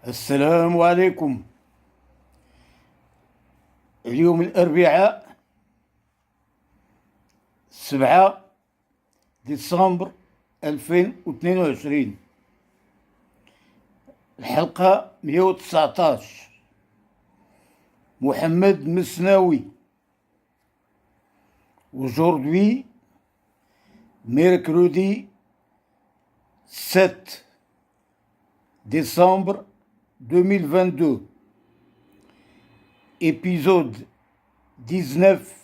السلام عليكم. اليوم الأربعاء 7 ديسمبر 2022، الحلقة 119. محمد مسناوي. Aujourd'hui, mercredi 7 décembre 2022, épisode 19.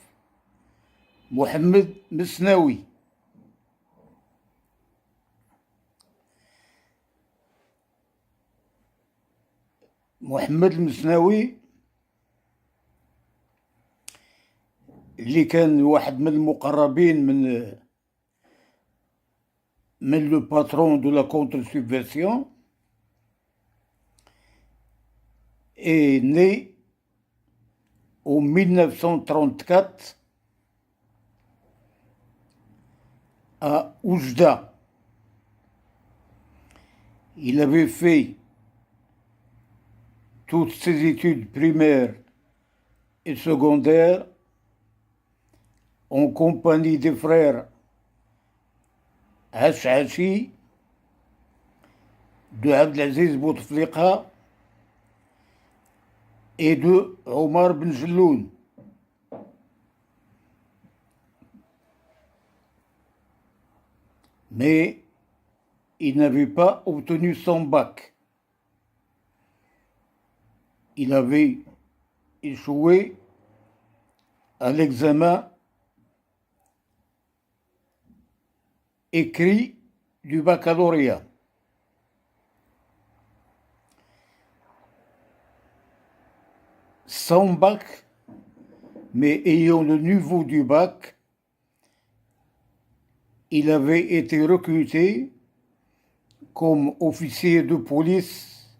Mohamed Mesnaoui. محمد المسناوي اللي كان واحد من المقربين من لو باترون دو لا كونتر سوبفيرسيون est né en 1934 à Oujda. Il avait fait toutes ses études primaires et secondaires en compagnie des frères Hachhachi, de Abdelaziz Bouteflika et de Omar Ben Jelloun. Mais il n'avait pas obtenu son bac. Il avait échoué à l'examen écrit du baccalauréat. Sans bac, mais ayant le niveau du bac, il avait été recruté comme officier de police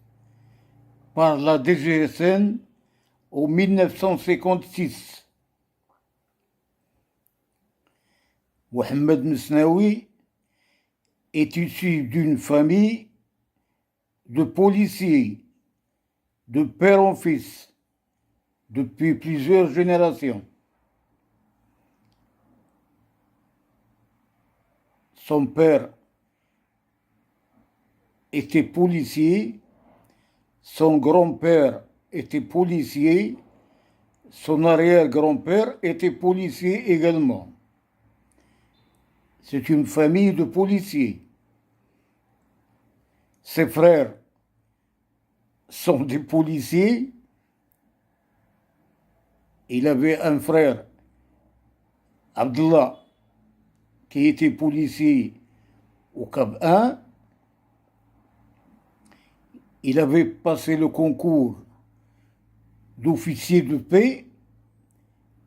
par la DGSN en 1956. Mohamed Mesnaoui est issu d'une famille de policiers, de père en fils, depuis plusieurs générations. Son père était policier, son grand-père était policier, son arrière-grand-père était policier également. C'est une famille de policiers. Ses frères sont des policiers. Il avait un frère, Abdullah, qui était policier au Cap 1. Il avait passé le concours d'officier de paix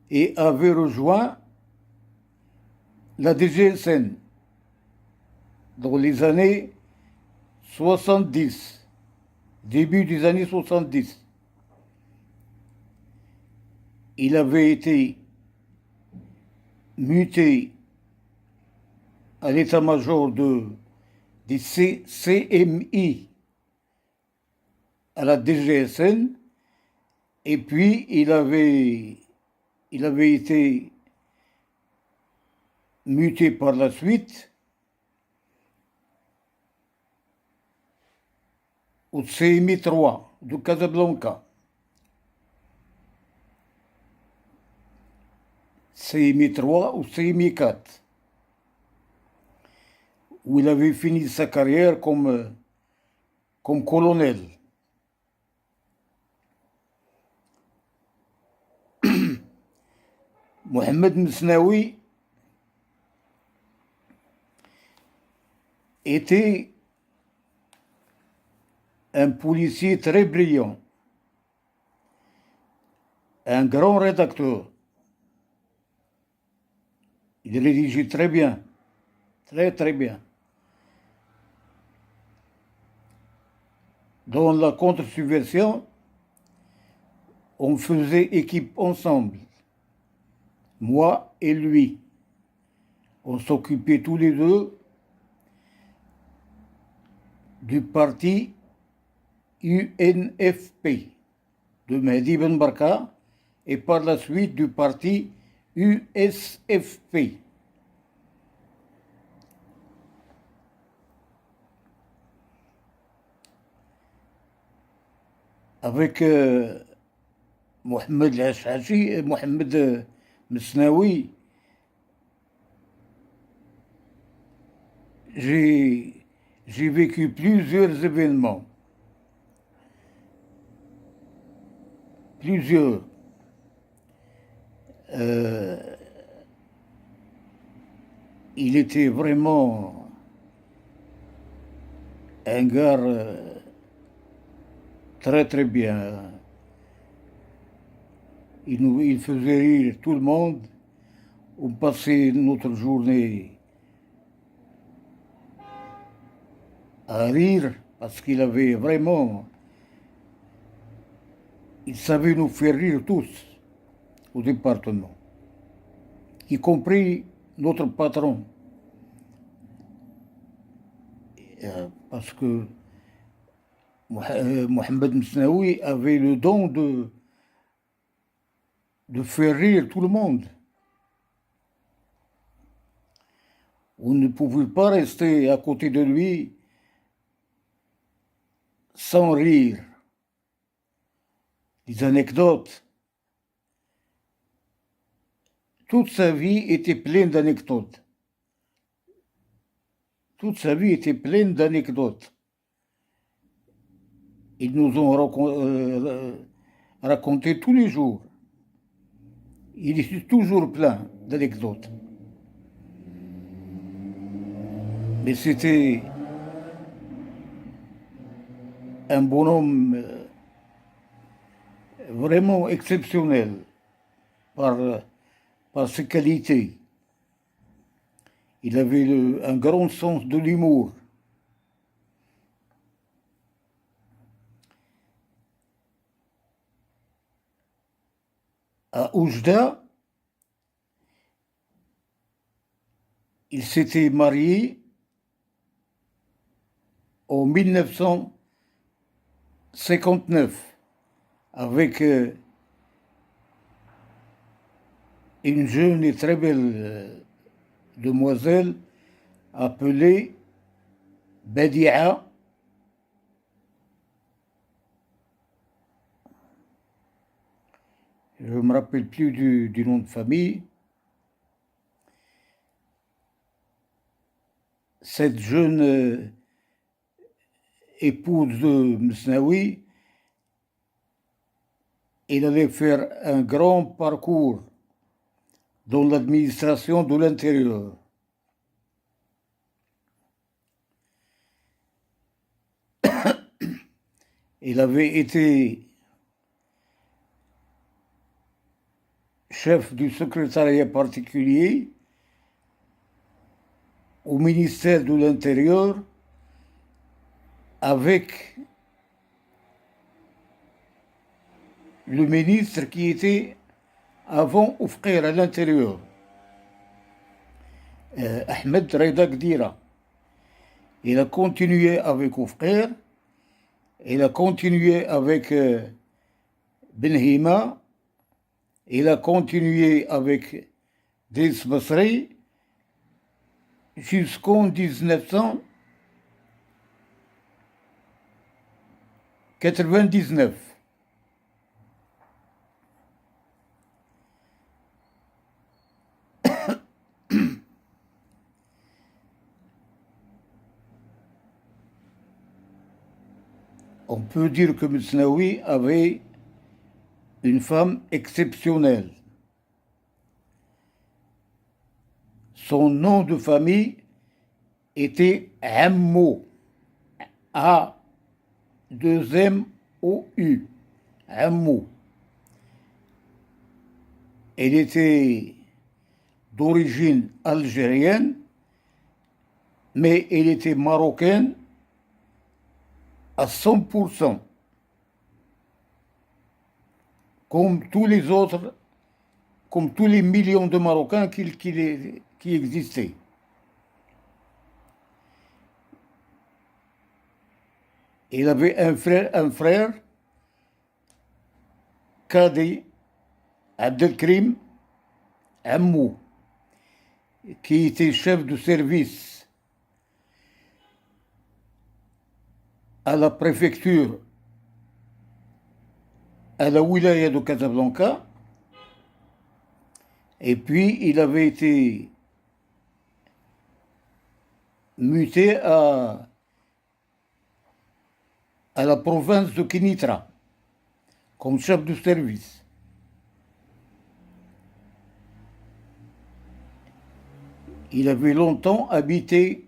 et avait rejoint la DGSN dans les années 70, début des années 70. Il avait été muté à l'état-major des CMI à la DGSN, et puis il avait été muté par la suite au CMI 3 de Casablanca. CMI 3 ou CMI 4, où il avait fini sa carrière comme colonel. Mohamed Mesnaoui était un policier très brillant, un grand rédacteur. Il rédigeait très bien, très très bien. Dans la contre-subversion, on faisait équipe ensemble, moi et lui. On s'occupait tous les deux du parti UNFP de Mehdi Ben Barka et par la suite du parti USFP. Avec Mohamed Al-Hashashi, Mohamed Mesnaoui, j'ai vécu plusieurs événements. Plusieurs. Il était vraiment un gars très très bien. Il faisait rire tout le monde. On passait notre journée à rire parce qu'il avait vraiment... Il savait nous faire rire tous au département, y compris notre patron. Parce que Mohamed Mesnaoui avait le don de faire rire tout le monde. On ne pouvait pas rester à côté de lui sans rire. Les anecdotes. Toute sa vie était pleine d'anecdotes. Toute sa vie était pleine d'anecdotes. Ils nous ont raconté tous les jours. Il est toujours plein d'anecdotes. Mais c'était un bonhomme vraiment exceptionnel par ses qualités. Il avait un grand sens de l'humour. À Oujda, il s'était marié en 1959 avec une jeune et très belle demoiselle appelée Badia. Je ne me rappelle plus du nom de famille. Cette jeune épouse de Mesnaoui, elle allait faire un grand parcours dans l'administration de l'intérieur. Il avait été chef du secrétariat particulier au ministère de l'Intérieur avec le ministre qui était avant Oufqir à l'intérieur, Ahmed Reda Gdira. Il a continué avec Oufqir, il a continué avec Benhima, il a continué avec Des Basri jusqu'en 1999. On peut dire que Mesnaoui avait une femme exceptionnelle. Son nom de famille était Ammou. A-2-M-O-U. Ammou. Elle était d'origine algérienne, mais elle était marocaine à 100%, comme tous les autres, comme tous les millions de Marocains qui existaient. Il avait un frère, Kadi Abdelkrim Ammou, qui était chef de service à la préfecture à la wilaya de Casablanca. Et puis, il avait été muté à la province de Kénitra comme chef de service. Il avait longtemps habité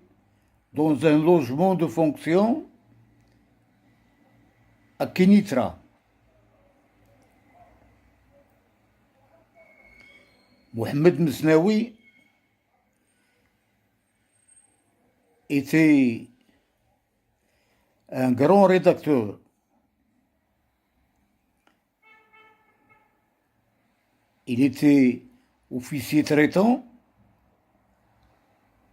dans un logement de fonction à Kénitra. Mohamed Mesnaoui était un grand rédacteur. Il était officier traitant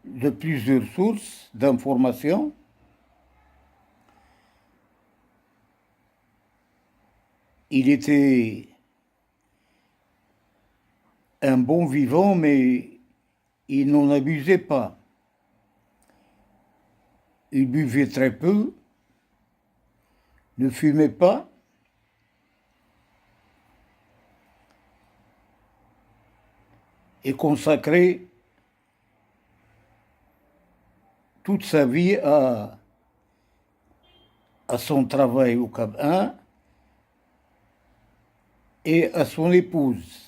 de plusieurs sources d'informations. Il était un bon vivant, mais il n'en abusait pas. Il buvait très peu, ne fumait pas, et consacrait toute sa vie à son travail au Cap 1 et à son épouse.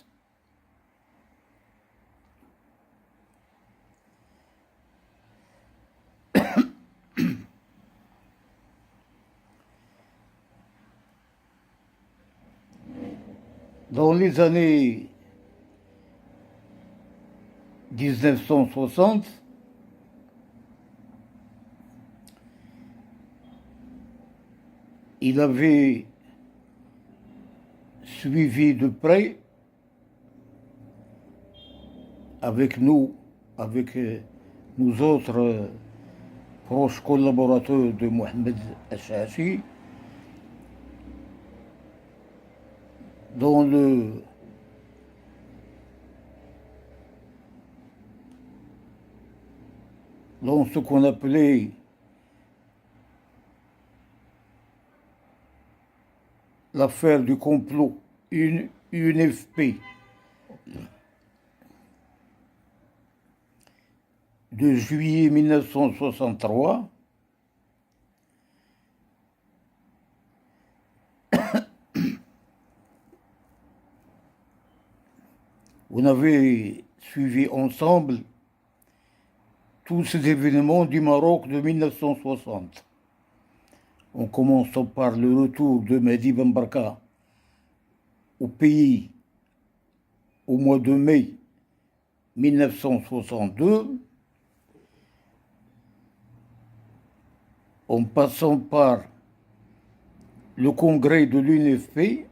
Dans les années 1960, il avait suivi de près avec nous, avec nous autres proches collaborateurs de Mohamed Achachi, dans ce qu'on appelait l'affaire du complot UNFP de juillet 1963, on avait suivi ensemble tous ces événements du Maroc de 1960. En commençant par le retour de Mehdi Ben Barka au pays au mois de mai 1962, en passant par le congrès de l'UNFP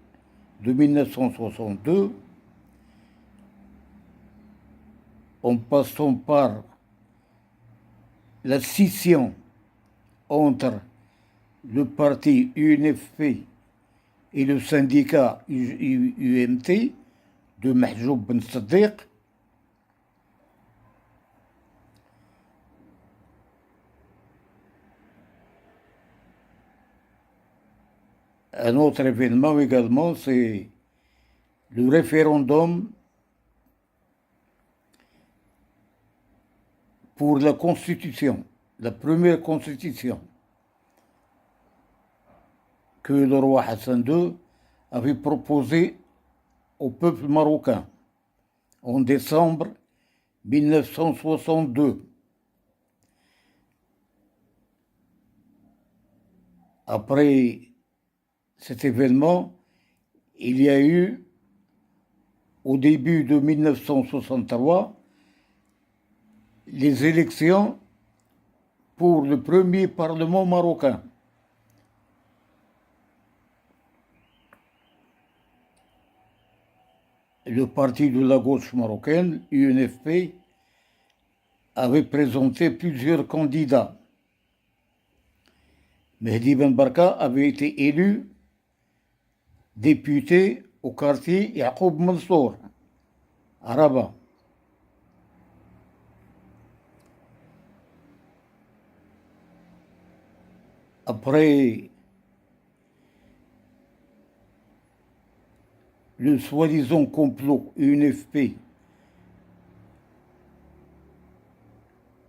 de 1962, en passant par la scission entre le parti UNFP et le syndicat UMT de Mahjoub Ben Saddiq, un autre événement également, c'est le référendum pour la Constitution, la première Constitution que le roi Hassan II avait proposée au peuple marocain en décembre 1962. Après cet événement, il y a eu, au début de 1963, les élections pour le premier Parlement marocain. Le parti de la gauche marocaine, UNFP, avait présenté plusieurs candidats. Mehdi Ben Barka avait été élu député au quartier Yacoub Mansour, à Rabat. Après le soi-disant complot UNFP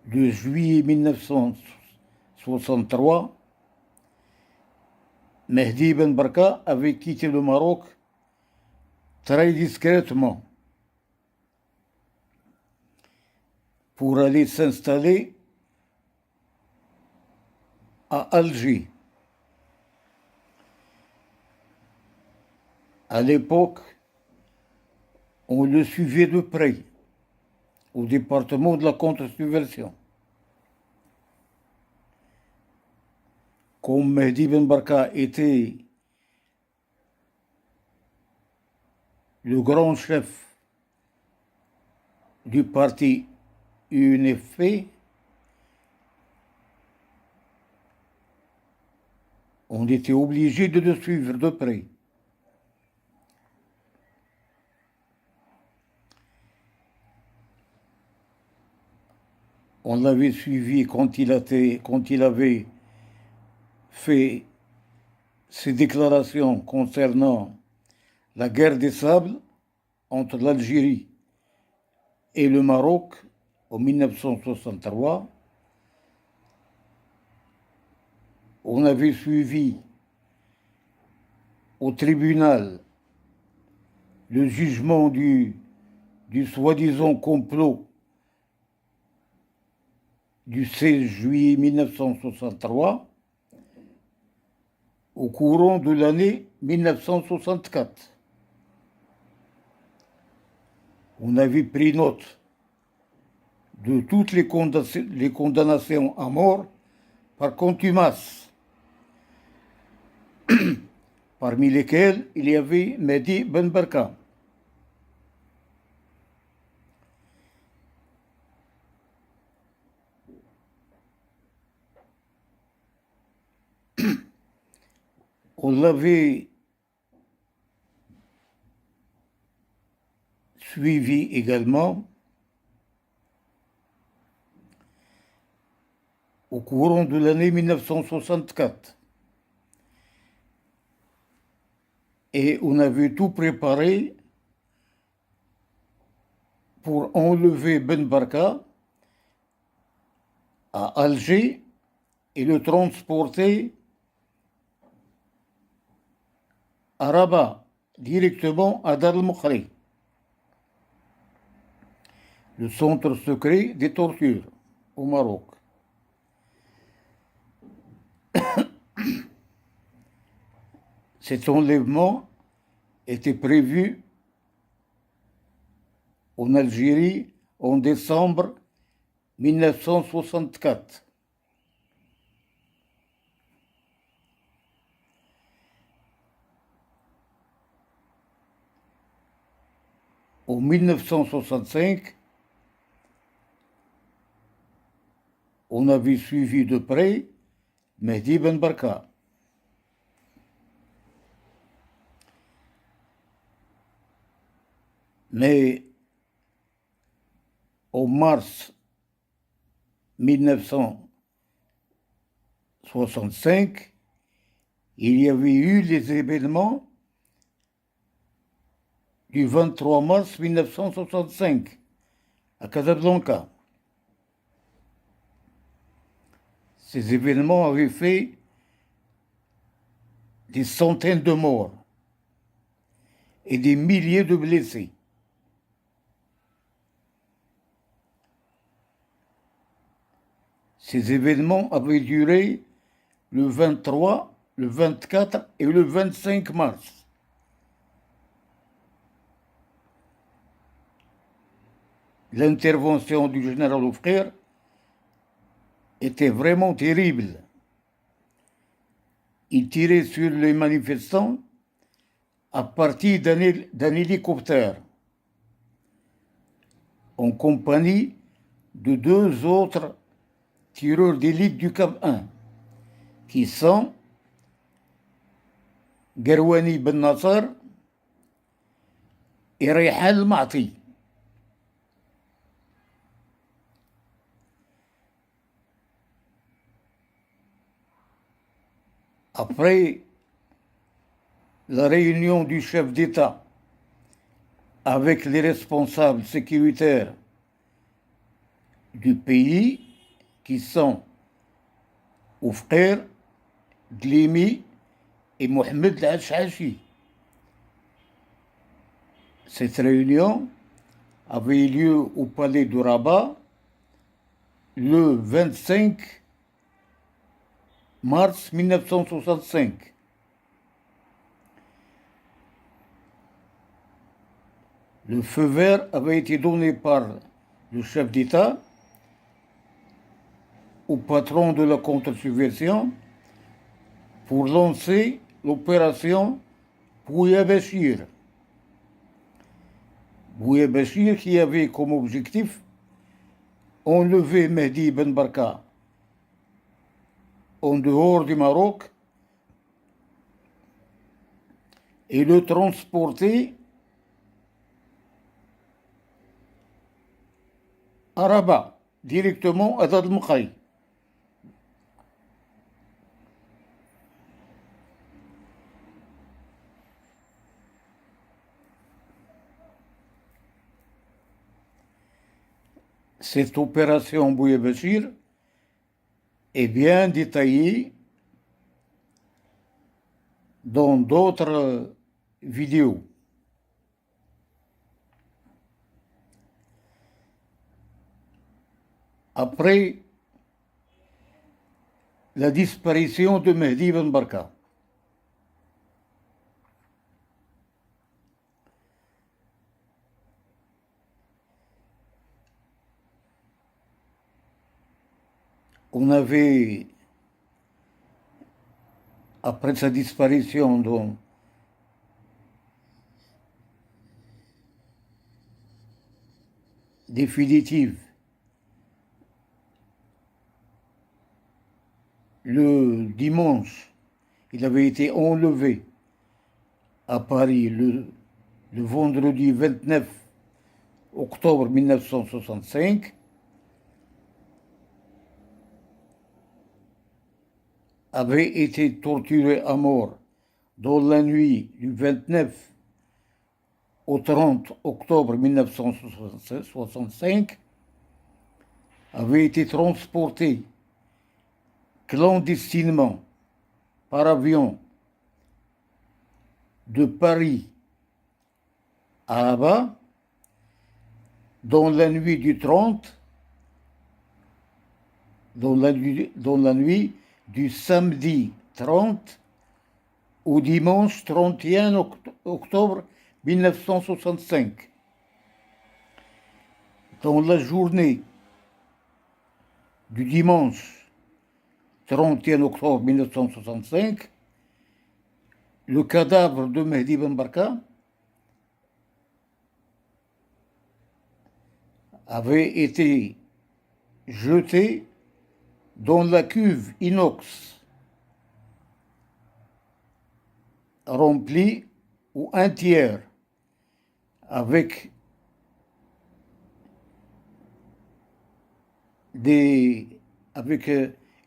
de juillet 1963, Mehdi Ben Barka avait quitté le Maroc très discrètement pour aller s'installer à Alger. À l'époque, on le suivait de près au département de la contre-subversion. Comme Mehdi Ben Barka était le grand chef du parti UNFP, on était obligé de le suivre de près. On l'avait suivi quand il avait fait ses déclarations concernant la guerre des sables entre l'Algérie et le Maroc en 1963. On avait suivi au tribunal le jugement du soi-disant complot du 16 juillet 1963 au courant de l'année 1964. On avait pris note de toutes les condamnations à mort par contumace, parmi lesquelles il y avait Mehdi Ben Barka. On l'avait suivi également au courant de l'année 1964. Et on avait tout préparé pour enlever Ben Barka à Alger et le transporter à Rabat, directement à Dar el-Mokhri, le centre secret des tortures au Maroc. Cet enlèvement était prévu en Algérie en décembre 1964. En 1965, on avait suivi de près Mehdi Ben Barka. Mais en mars 1965, il y avait eu les événements du 23 mars 1965 à Casablanca. Ces événements avaient fait des centaines de morts et des milliers de blessés. Ces événements avaient duré le 23, le 24 et le 25 mars. L'intervention du général Oufkir était vraiment terrible. Il tirait sur les manifestants à partir d'un hélicoptère, en compagnie de deux autres tireurs d'élite du Cap 1, qui sont Gerwani Ben Nasser et Rayhan Ma'ti. Après la réunion du chef d'État avec les responsables sécuritaires du pays, qui sont Oufkir, Dlimi et Mohamed Al-Shashi. Cette réunion avait lieu au palais de Rabat le 25 mars 1965. Le feu vert avait été donné par le chef d'État au patron de la contre-subversion pour lancer l'opération Bouya Bachir. Bouya Bachir qui avait comme objectif enlever Mehdi Ben Barka en dehors du Maroc et le transporter à Rabat, directement à Dad Mkhaï. Cette opération Bouya Bachir est bien détaillée dans d'autres vidéos. Après la disparition de Mehdi Ben Barka, on avait, après sa disparition définitive, le dimanche, il avait été enlevé à Paris le vendredi 29 octobre 1965, avait été torturé à mort dans la nuit du 29 au 30 octobre 1965, avait été transporté clandestinement par avion de Paris à Rabat dans la nuit du 30, dans la nuit du samedi 30 au dimanche 31 octobre 1965. Dans la journée du dimanche 31 octobre 1965, le cadavre de Mehdi Ben Barka avait été jeté dans la cuve inox remplie ou un tiers avec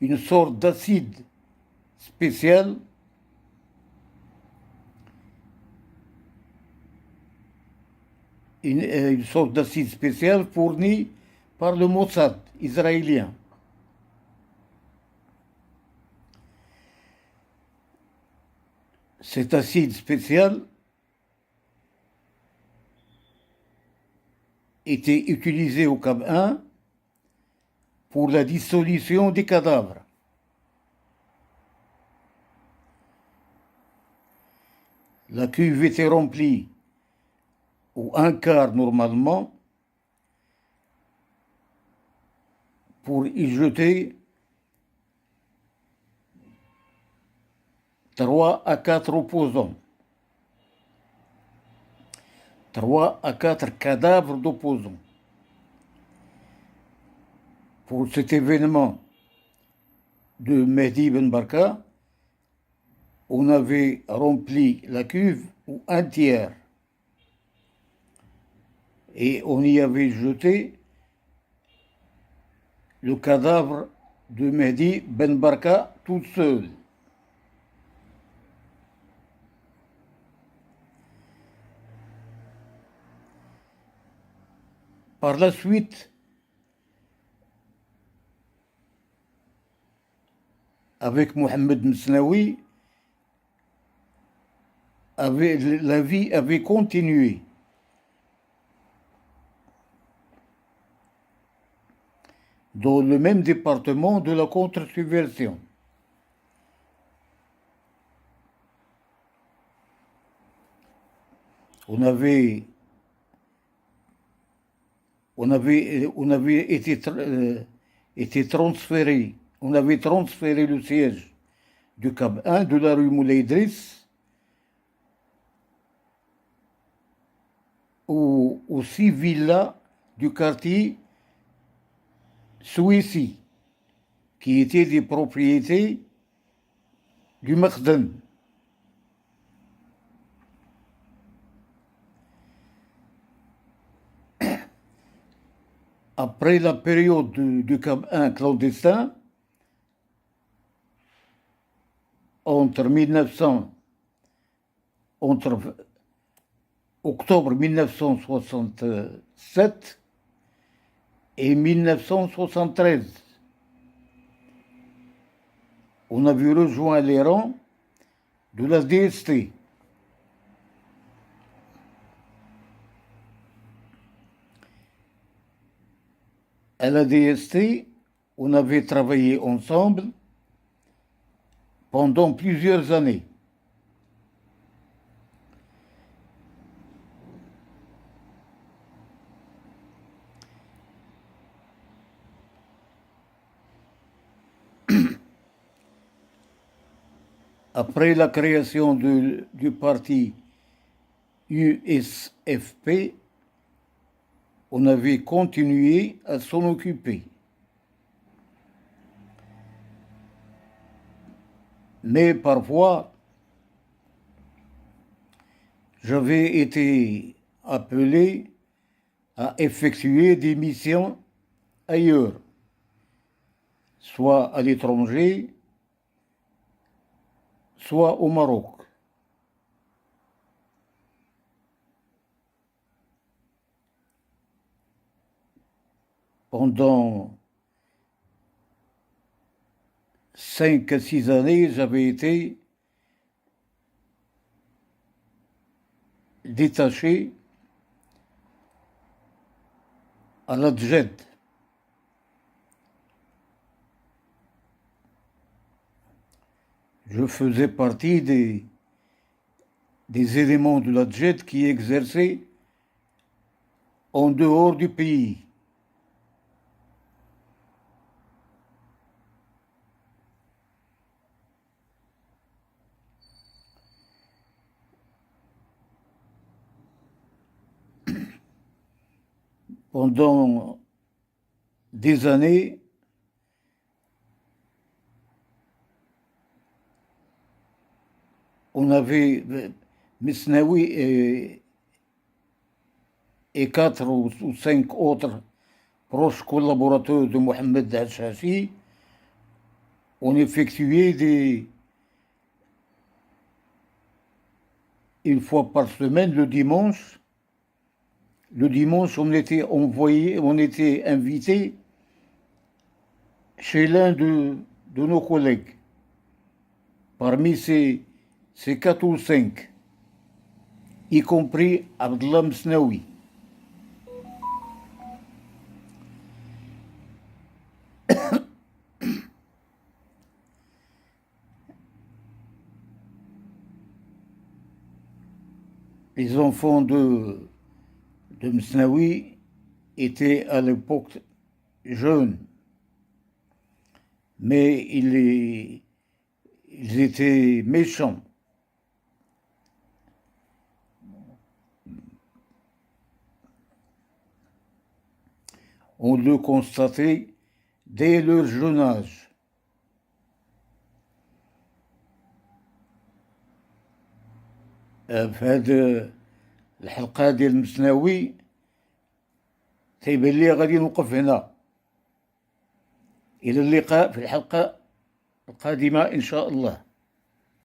une sorte d'acide spécial une sorte d'acide spécial fourni par le Mossad israélien. Cet acide spécial était utilisé au Cap 1 pour la dissolution des cadavres. La cuve était remplie ou un quart normalement pour y jeter 3 à 4 opposants. 3 à 4 cadavres d'opposants. Pour cet événement de Mehdi Ben Barka, on avait rempli la cuve un tiers et on y avait jeté le cadavre de Mehdi Ben Barka tout seul. Par la suite, avec Mohamed Msnaoui, la vie avait continué. Dans le même département de la contre-subversion. On avait été transféré, on avait transféré le siège du Cap 1 de la rue Moulay Idriss aux 6 villas du quartier Souissi, qui étaient des propriétés du Makhden. Après la période du Cap 1 clandestin, entre octobre 1967 et 1973, on avait rejoint les rangs de la DST. À la DST, on avait travaillé ensemble pendant plusieurs années. Après la création du parti USFP, on avait continué à s'en occuper. Mais parfois, j'avais été appelé à effectuer des missions ailleurs, soit à l'étranger, soit au Maroc. Pendant 5 à 6 années, j'avais été détaché à la Djed. Je faisais partie des éléments de la Djed qui exerçaient en dehors du pays. Pendant des années, on avait Mesnaoui et 4 ou 5 autres proches collaborateurs de Mohamed Al-Chachi ont effectué une fois par semaine, le dimanche, on était invité chez l'un de nos collègues. Parmi ces 4 ou 5, y compris Abdallah Msnaoui. Les enfants de Msnaoui étaient à l'époque jeunes, mais ils étaient méchants. On le constatait dès leur jeune âge. في هذه الحلقة ديال المسناوي تيبان لي غادي نوقف هنا. إلى اللقاء في الحلقة القادمة إن شاء الله.